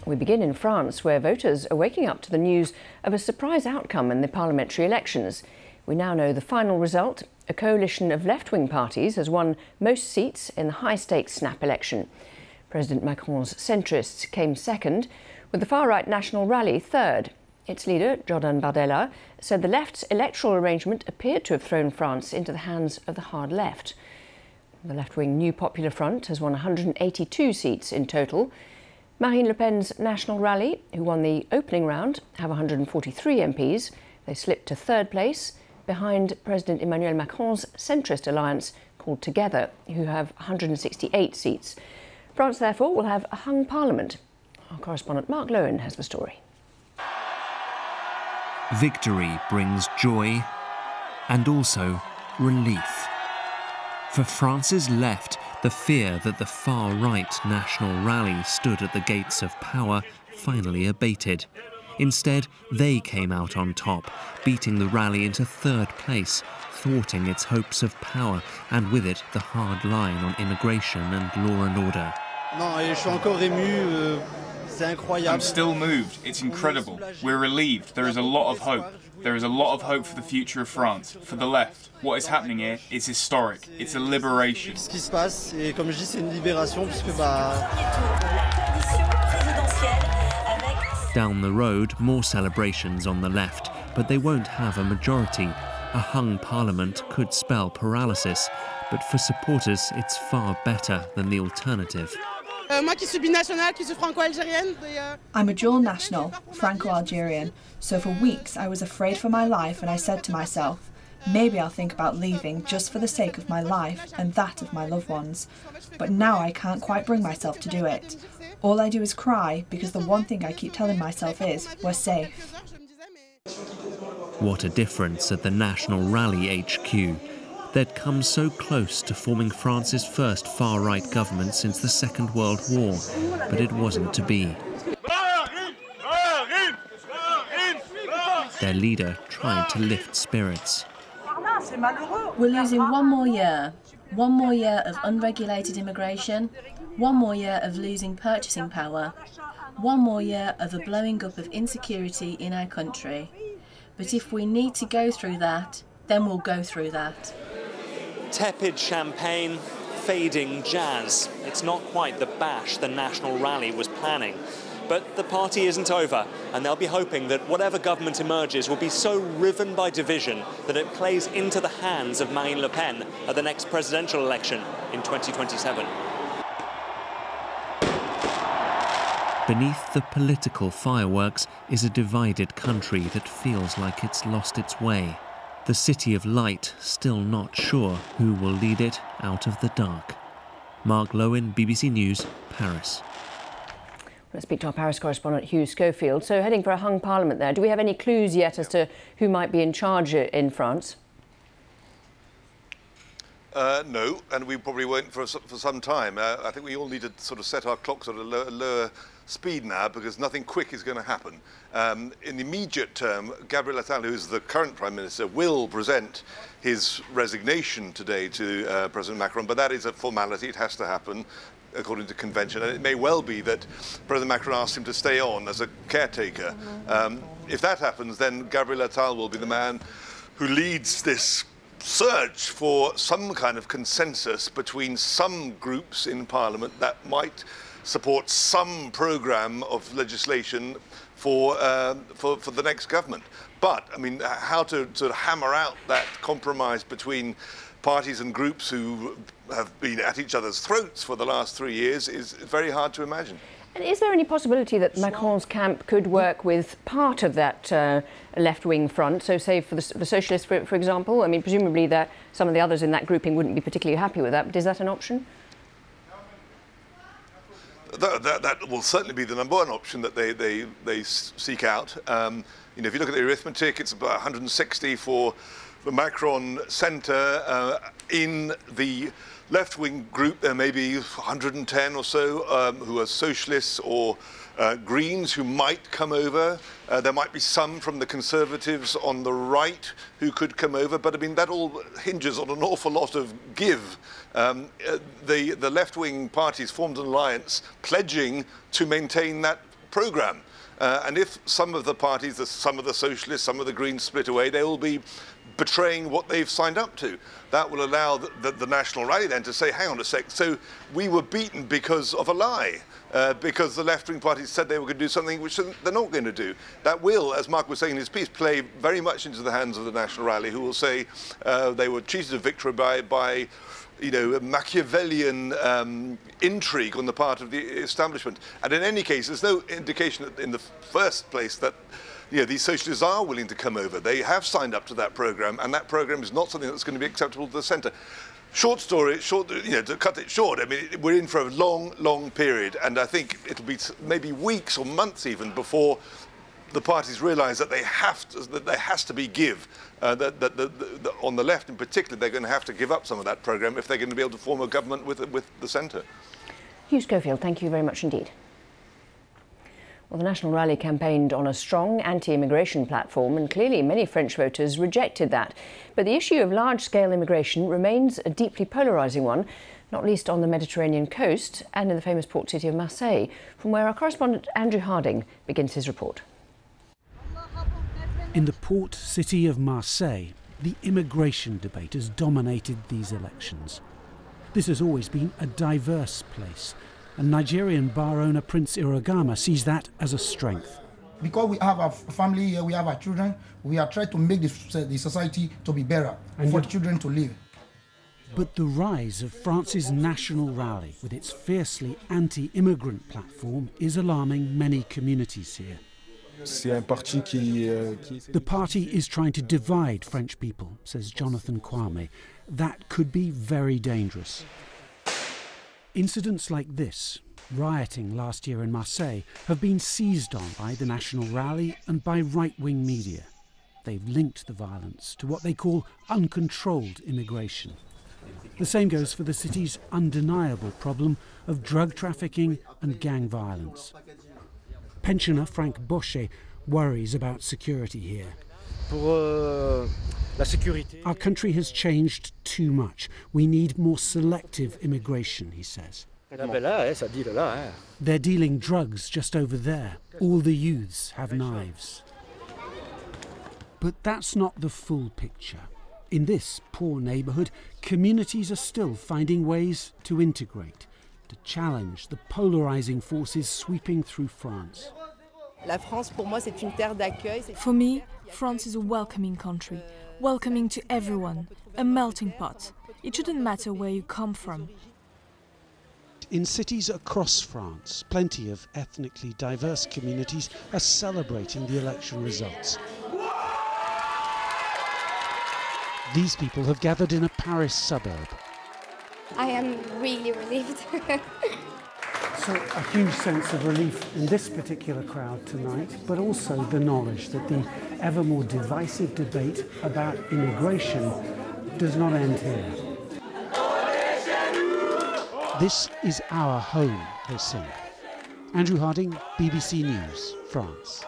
We begin in France, where voters are waking up to the news of a surprise outcome in the parliamentary elections. We now know the final result. A coalition of left-wing parties has won most seats in the high-stakes snap election. President Macron's centrists came second, with the far-right National Rally third. Its leader, Jordan Bardella, said the left's electoral arrangement appeared to have thrown France into the hands of the hard left. The left-wing New Popular Front has won 182 seats in total. Marine Le Pen's National Rally, who won the opening round, have 143 MPs. They slipped to third place, behind President Emmanuel Macron's centrist alliance called Together, who have 168 seats. France, therefore, will have a hung parliament. Our correspondent Mark Lowen has the story. Victory brings joy and also relief. For France's left, the fear that the far-right National Rally stood at the gates of power finally abated. Instead, they came out on top, beating the rally into third place, thwarting its hopes of power, and with it the hard line on immigration and law and order. I'm still moved. It's incredible. We're relieved. There is a lot of hope. There is a lot of hope for the future of France, for the left. What is happening here is historic. It's a liberation. Down the road, more celebrations on the left, but they won't have a majority. A hung parliament could spell paralysis, but for supporters, it's far better than the alternative. I'm a dual national, Franco-Algerian, so for weeks I was afraid for my life, and I said to myself, maybe I'll think about leaving just for the sake of my life and that of my loved ones. But now I can't quite bring myself to do it. All I do is cry, because the one thing I keep telling myself is, we're safe. What a difference at the National Rally HQ. They'd come so close to forming France's first far-right government since the Second World War, but it wasn't to be. Their leader tried to lift spirits. We're losing one more year of unregulated immigration, one more year of losing purchasing power, one more year of a blowing up of insecurity in our country. But if we need to go through that, then we'll go through that. Tepid champagne, fading jazz. It's not quite the bash the National Rally was planning. But the party isn't over, and they'll be hoping that whatever government emerges will be so riven by division that it plays into the hands of Marine Le Pen at the next presidential election in 2027. Beneath the political fireworks is a divided country that feels like it's lost its way. The City of Light still not sure who will lead it out of the dark. Mark Lowen, BBC News, Paris. Let's speak to our Paris correspondent Hugh Schofield. So heading for a hung parliament there. Do we have any clues yet as to who might be in charge in France? No, and we probably won't for some time. I think we all need to sort of set our clocks at a lower speed now, because nothing quick is going to happen. In the immediate term, Gabriel Attal, who is the current Prime Minister, will present his resignation today to President Macron, but that is a formality. It has to happen according to convention, and it may well be that President Macron asks him to stay on as a caretaker. If that happens, then Gabriel Attal will be the man who leads this search for some kind of consensus between some groups in Parliament that might support some programme of legislation for the next government. But, I mean, how to sort of hammer out that compromise between parties and groups who have been at each other's throats for the last 3 years is very hard to imagine. And is there any possibility that Macron's camp could work with part of that left-wing front? So, say, for the Socialists, for example? I mean, presumably that some of the others in that grouping wouldn't be particularly happy with that, but is that an option? That will certainly be the number one option that they seek out. You know, if you look at the arithmetic, it's about 160 for the Macron centre. In the left-wing group, there may be 110 or so who are socialists or Greens who might come over. There might be some from the Conservatives on the right who could come over, but I mean that all hinges on an awful lot of give. The left-wing parties formed an alliance pledging to maintain that programme. And if some of the parties, some of the socialists, some of the Greens split away, they will be betraying what they've signed up to. That will allow the National Rally then to say, hang on a sec, so we were beaten because of a lie, because the left-wing parties said they were going to do something which they're not going to do. That will, as Mark was saying in his piece, play very much into the hands of the National Rally, who will say they were cheated of victory by you know, a Machiavellian intrigue on the part of the establishment. And in any case, there's no indication in the first place that these socialists are willing to come over. They have signed up to that programme, and that programme is not something that's going to be acceptable to the centre. To cut it short, I mean, we're in for a long, long period, and I think it'll be maybe weeks or months even before the parties realise that there has to be give. On the left in particular, they're going to have to give up some of that programme if they're going to be able to form a government with the centre. Hugh Schofield, thank you very much indeed. Well, the National Rally campaigned on a strong anti-immigration platform, and clearly many French voters rejected that. But the issue of large-scale immigration remains a deeply polarising one, not least on the Mediterranean coast and in the famous port city of Marseille, from where our correspondent Andrew Harding begins his report. In the port city of Marseille, the immigration debate has dominated these elections. This has always been a diverse place, and Nigerian bar owner Prince Irogama sees that as a strength. Because we have our family here, we have our children, we are trying to make the society to be better and for children to live. But the rise of France's National Rally, with its fiercely anti-immigrant platform, is alarming many communities here. The party is trying to divide French people, says Jonathan Kwame. That could be very dangerous. Incidents like this, rioting last year in Marseille, have been seized on by the National Rally and by right-wing media. They've linked the violence to what they call uncontrolled immigration. The same goes for the city's undeniable problem of drug trafficking and gang violence. Pensioner Frank Bochet worries about security here. Our country has changed too much. We need more selective immigration, he says. They're dealing drugs just over there. All the youths have knives. But that's not the full picture. In this poor neighbourhood, communities are still finding ways to integrate, to challenge the polarising forces sweeping through France. For me, France is a welcoming country, welcoming to everyone, a melting pot. It shouldn't matter where you come from. In cities across France, plenty of ethnically diverse communities are celebrating the election results. These people have gathered in a Paris suburb. I am really relieved. So a huge sense of relief in this particular crowd tonight, but also the knowledge that the ever more divisive debate about immigration does not end here. This is our home, they sing. Andrew Harding, BBC News, France.